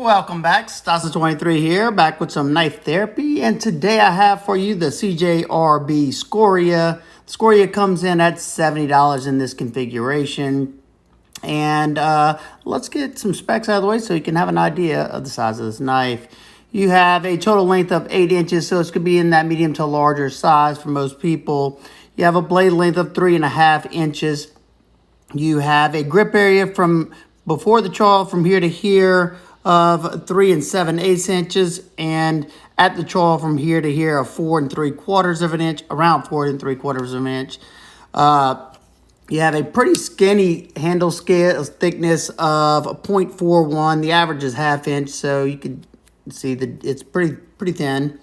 Welcome back, Stassa 23 here, back with some knife therapy, and today I have for you the CJRB Scoria. The Scoria comes in at $70 in this configuration, and let's get some specs out of the way so you can have an idea of the size of this knife. You have a total length of 8 inches, so it's going to be in that medium to larger size for most people. You have a blade length of 3.5 inches. You have a grip area from before the trawl from here to here of 3 7/8 inches, and at the trawl from here to here of 4 3/4 of an inch, around 4 3/4 of an inch. You have a pretty skinny handle scale thickness of 0.41. The average is 1/2 inch, so you can see that it's pretty thin.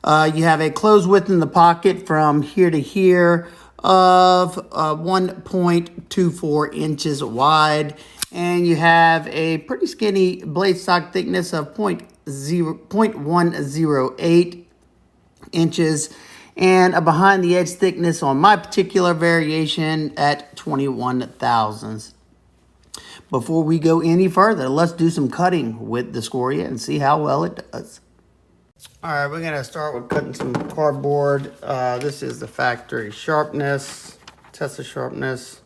You have a closed width in the pocket from here to here of 1.24 inches wide, and you have a pretty skinny blade stock thickness of 0.108 inches, and a behind the edge thickness on my particular variation at 21 thousandths. Before we go any further, let's do some cutting with the Scoria and see how well it does. All right, we're gonna start with cutting some cardboard. This is the factory sharpness, test the sharpness.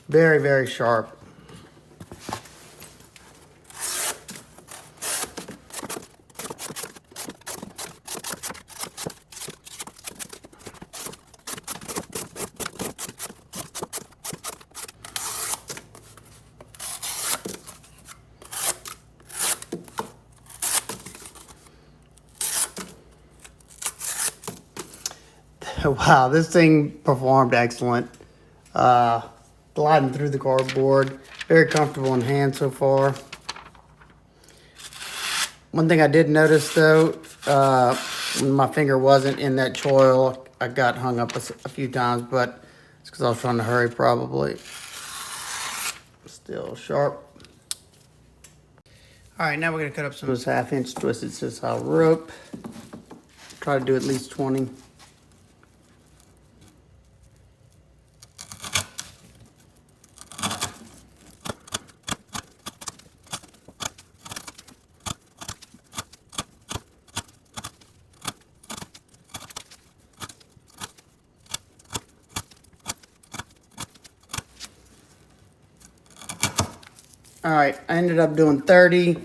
Very, very sharp. Wow, this thing performed excellent. Gliding through the cardboard. Very comfortable in hand so far. One thing I did notice though, when my finger wasn't in that choil, I got hung up a few times, but it's because I was trying to hurry probably. Still sharp. All right, now we're gonna cut up some of this 1/2 inch twisted sisal rope. Try to do at least 20. All right, I ended up doing 30.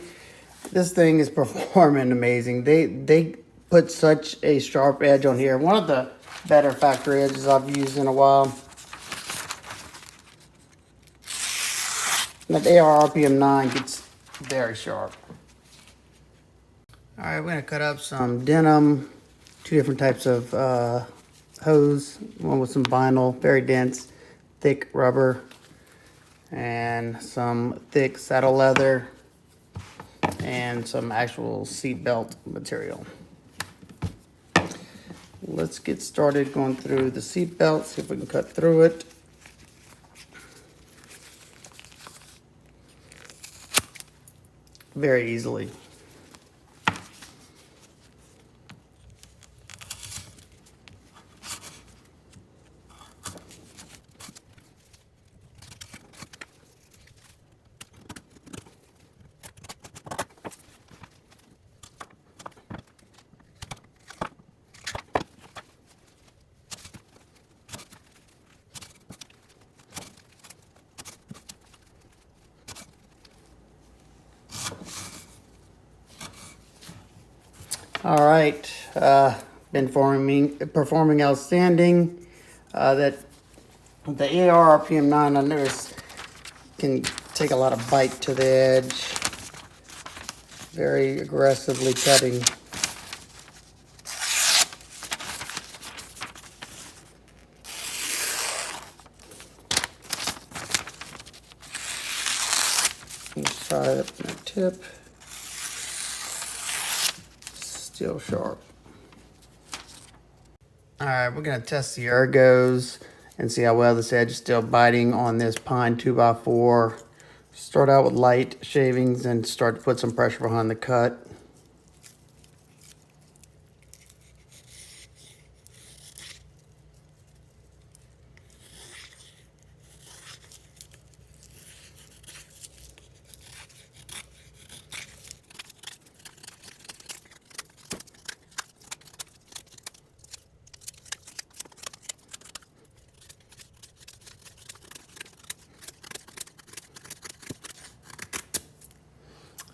This thing is performing amazing. They put such a sharp edge on here. One of the better factory edges I've used in a while. That AR RPM9 gets very sharp. All right, we're gonna cut up some denim, 2 different types of hose. One with some vinyl, very dense, thick rubber, and some thick saddle leather, and some actual seat belt material. Let's get started going through the seat belt, see if we can cut through it. Very easily. All right, been performing outstanding. That the AR RPM9 I noticed can take a lot of bite to the edge. Very aggressively cutting. Let's try it up in the tip. Still sharp. All right, we're gonna test the ergos and see how well this edge is still biting on this pine 2x4. Start out with light shavings and start to put some pressure behind the cut.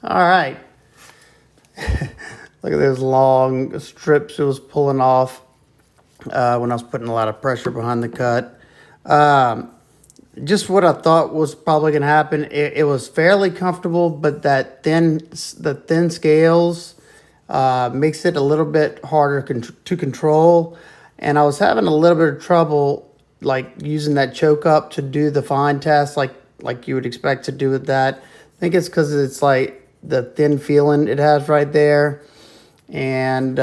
All right. Look at those long strips it was pulling off when I was putting a lot of pressure behind the cut. Just what I thought was probably going to happen. It was fairly comfortable, but the thin scales makes it a little bit harder to control. And I was having a little bit of trouble like using that choke up to do the fine test like you would expect to do with that. I think it's because it's like the thin feeling it has right there. And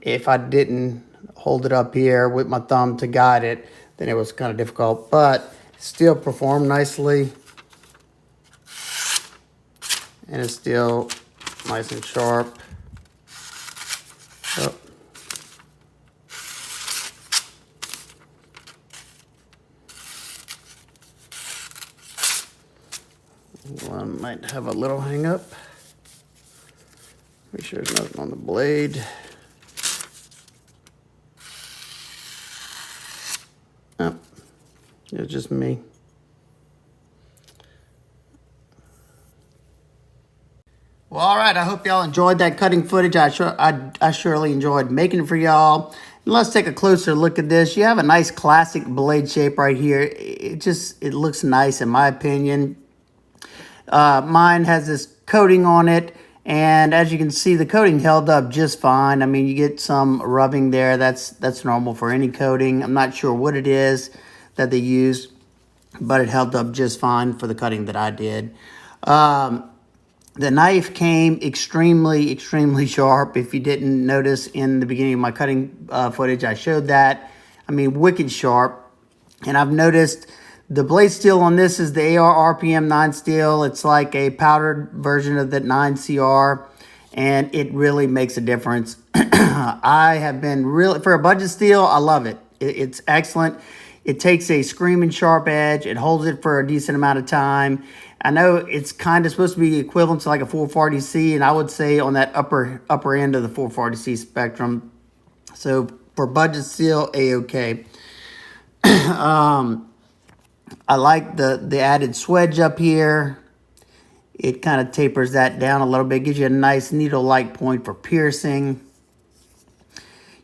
if I didn't hold it up here with my thumb to guide it, then it was kind of difficult, but still performed nicely. And it's still nice and sharp. Oh. One might have a little hang up. Make sure there's nothing on the blade. Oh, it's just me. Well, all right. I hope y'all enjoyed that cutting footage. I surely enjoyed making it for y'all. And let's take a closer look at this. You have a nice classic blade shape right here. It looks nice in my opinion. Mine has this coating on it, and as you can see, the coating held up just fine. I mean, you get some rubbing there. That's normal for any coating. I'm not sure what it is that they use, but it held up just fine for the cutting that I did. The knife came extremely sharp. If you didn't notice in the beginning of my cutting footage, I showed that. I mean, wicked sharp. And I've noticed the blade steel on this is the AR RPM 9 steel. It's like a powdered version of that 9CR, and it really makes a difference. I have been really, for a budget steel, I love it. It's excellent. It takes a screaming sharp edge. It holds it for a decent amount of time. I know it's kind of supposed to be equivalent to like a 440C, and I would say on that upper end of the 440C spectrum. So for budget steel, A-okay. I like the added swedge up here. It kind of tapers that down a little bit, gives you a nice needle-like point for piercing.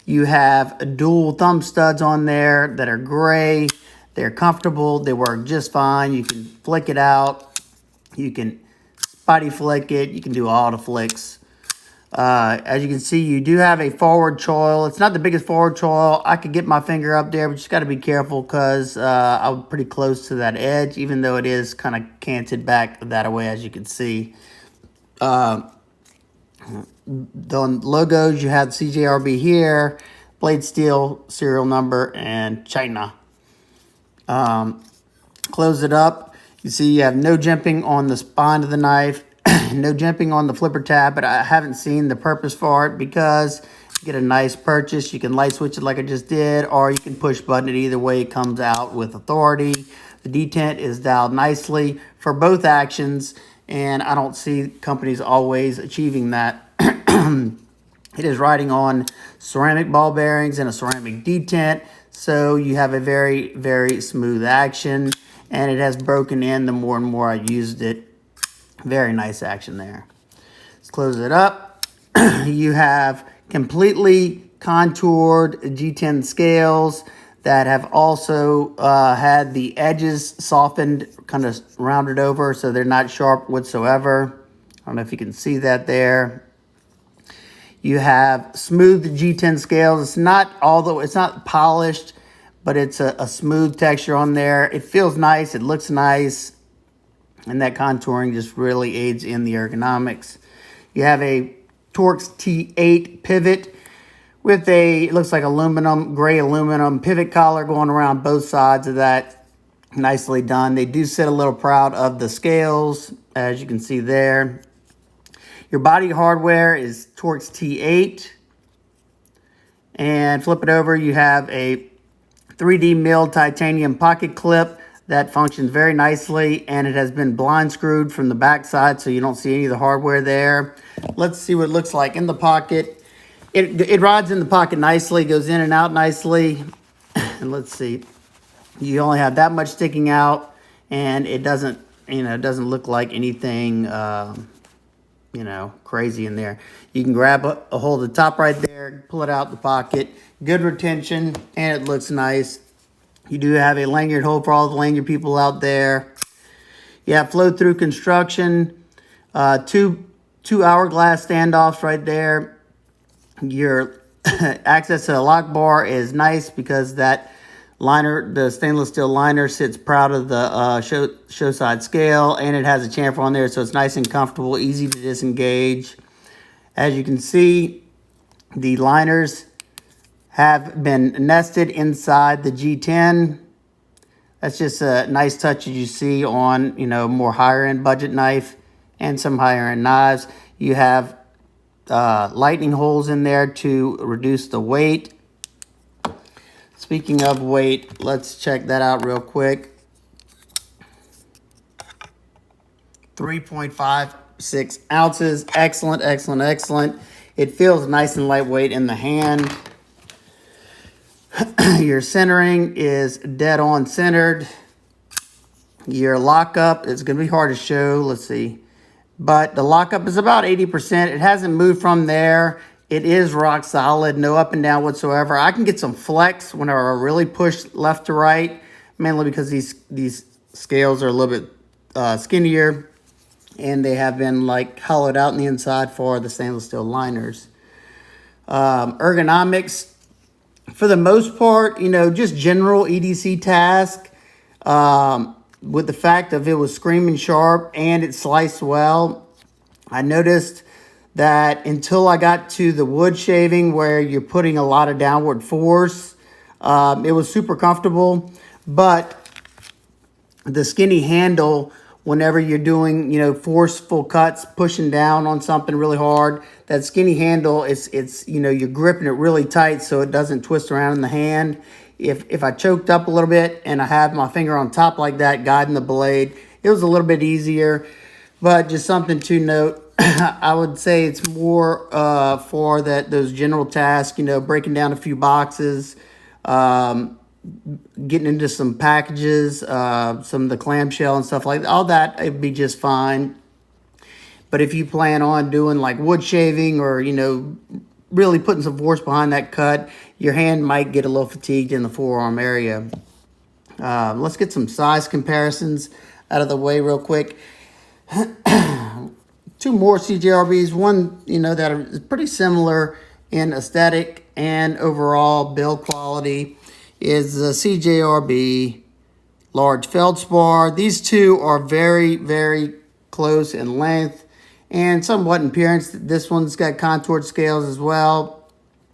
You have dual thumb studs on there that are gray. They're comfortable. They work just fine. You can flick it out. You can spotty flick it. You can do all the flicks. As you can see, you do have a forward choil. It's not the biggest forward choil. I could get my finger up there, but you just got to be careful because I'm pretty close to that edge, even though it is kind of canted back that way, as you can see. The logos, you have CJRB here, blade steel, serial number, and China. Close it up. You see you have no jimping on the spine of the knife. No jimping on the flipper tab, but I haven't seen the purpose for it because you get a nice purchase. You can light switch it like I just did, or you can push button it. Either way, it comes out with authority. The detent is dialed nicely for both actions, and I don't see companies always achieving that. It is riding on ceramic ball bearings and a ceramic detent, so you have a very smooth action, and it has broken in the more and more I used it. Very nice action there. Let's close it up. You have completely contoured G10 scales that have also had the edges softened, kind of rounded over, so they're not sharp whatsoever. I don't know if you can see that there. You have smooth G10 scales. It's not polished, but it's a smooth texture on there. It feels nice. It looks nice. And that contouring just really aids in the ergonomics. You have a Torx T8 pivot with it looks like gray aluminum pivot collar going around both sides of that. Nicely done. They do sit a little proud of the scales, as you can see there. Your body hardware is Torx T8. And flip it over, you have a 3D milled titanium pocket clip that functions very nicely, and it has been blind screwed from the back side, so you don't see any of the hardware there. Let's see what it looks like in the pocket. It rides in the pocket nicely, goes in and out nicely. And let's see, you only have that much sticking out, and it doesn't you know, it doesn't look like anything, you know, crazy in there. You can grab a hold of the top right there, pull it out the pocket. Good retention, and it looks nice. You do have a lanyard hole for all the lanyard people out there. You have flow-through construction, two hourglass standoffs right there. Your access to the lock bar is nice because that liner, the stainless steel liner, sits proud of the show side scale, and it has a chamfer on there, so it's nice and comfortable, easy to disengage. As you can see, the liners have been nested inside the G10. That's just a nice touch as you see on, you know, more higher end budget knife and some higher end knives. You have lightning holes in there to reduce the weight. Speaking of weight, let's check that out real quick. 3.56 ounces. Excellent, excellent, excellent. It feels nice and lightweight in the hand. Your centering is dead on centered. Your lockup is going to be hard to show. Let's see. But the lockup is about 80%. It hasn't moved from there. It is rock solid, no up and down whatsoever. I can get some flex whenever I really push left to right, mainly because these scales are a little bit skinnier, and they have been like hollowed out on the inside for the stainless steel liners. Ergonomics, for the most part, you know, just general EDC task. With the fact of it was screaming sharp and it sliced well, I noticed that until I got to the wood shaving where you're putting a lot of downward force, it was super comfortable. But the skinny handle, whenever you're doing, you know, forceful cuts, pushing down on something really hard, that skinny handle, it's you know, you're gripping it really tight so it doesn't twist around in the hand. If I choked up a little bit and I have my finger on top like that, guiding the blade, it was a little bit easier. But just something to note, I would say it's more for those general tasks, you know, breaking down a few boxes, getting into some packages, some of the clamshell and stuff like that. All that, it'd be just fine. But if you plan on doing like wood shaving or, you know, really putting some force behind that cut, your hand might get a little fatigued in the forearm area. Let's get some size comparisons out of the way real quick. Two more CJRBs, one, you know, that is pretty similar in aesthetic and overall build quality, is the CJRB large feldspar. These two are very, very close in length and somewhat in appearance. This one's got contoured scales as well.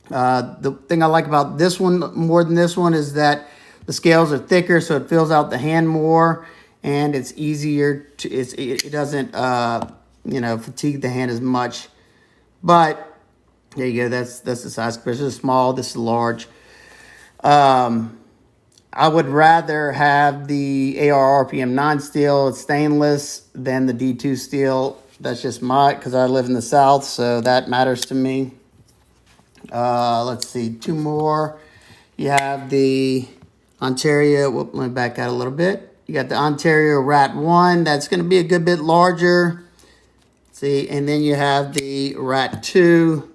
The thing I like about this one more than this one is that the scales are thicker, so it fills out the hand more, and it's easier to, it doesn't, you know, fatigue the hand as much. But there you go. That's the size. This is small. This is large. I would rather have the AR RPM 9 steel, it's stainless, than the D2 steel. That's just because I live in the South, so that matters to me. Let's see, two more. You have the Ontario, let me back out a little bit. You got the Ontario Rat 1, that's going to be a good bit larger. See, and then you have the Rat 2.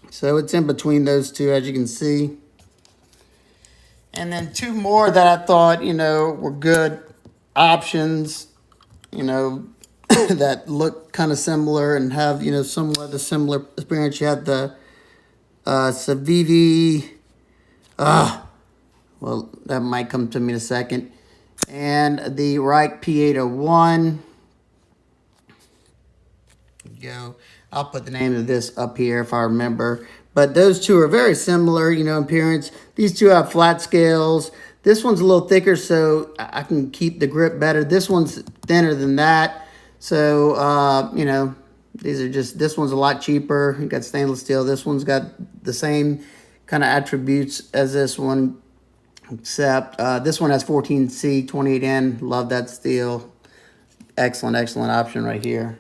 So it's in between those two, as you can see. And then two more that I thought, you know, were good options, you know, that look kind of similar and have, you know, somewhat a similar experience. You have the Civivi, well, that might come to me in a second, and the Reich P801. Go. I'll put the name of this up here if I remember. But those two are very similar, you know, in appearance. These two have flat scales. This one's a little thicker, so I can keep the grip better. This one's thinner than that. So, you know, these are just, this one's a lot cheaper. You got stainless steel. This one's got the same kind of attributes as this one, except this one has 14C, 28N. Love that steel. Excellent, excellent option right here.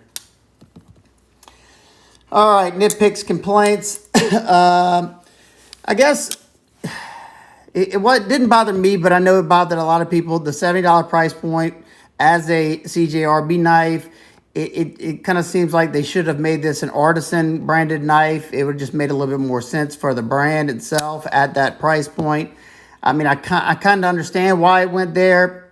All right, Nitpicks Complaints. I guess it didn't bother me, but I know it bothered a lot of people. The $70 price point as a CJRB knife, it kind of seems like they should have made this an artisan branded knife. It would just made a little bit more sense for the brand itself at that price point. I mean, I kind of understand why it went there.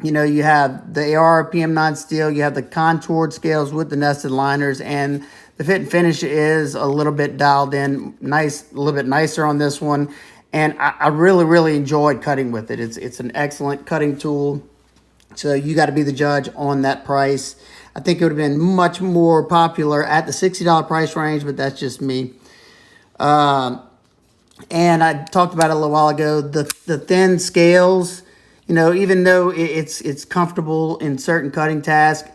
You know, you have the AR PM9 steel, you have the contoured scales with the nested liners, and the fit and finish is a little bit dialed in, nice, a little bit nicer on this one. And I really, really enjoyed cutting with it. It's an excellent cutting tool. So you got to be the judge on that price. I think it would have been much more popular at the $60 price range, but that's just me. And I talked about it a little while ago, the thin scales, you know, even though it's comfortable in certain cutting tasks,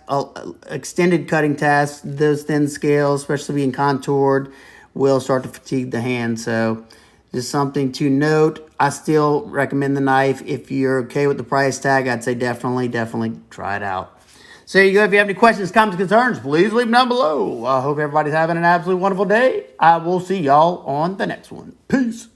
extended cutting tasks, those thin scales, especially being contoured, will start to fatigue the hand. So just something to note. I still recommend the knife. If you're okay with the price tag, I'd say definitely try it out. So there you go. If you have any questions, comments, concerns, please leave them down below. I hope everybody's having an absolutely wonderful day. I will see y'all on the next one. Peace.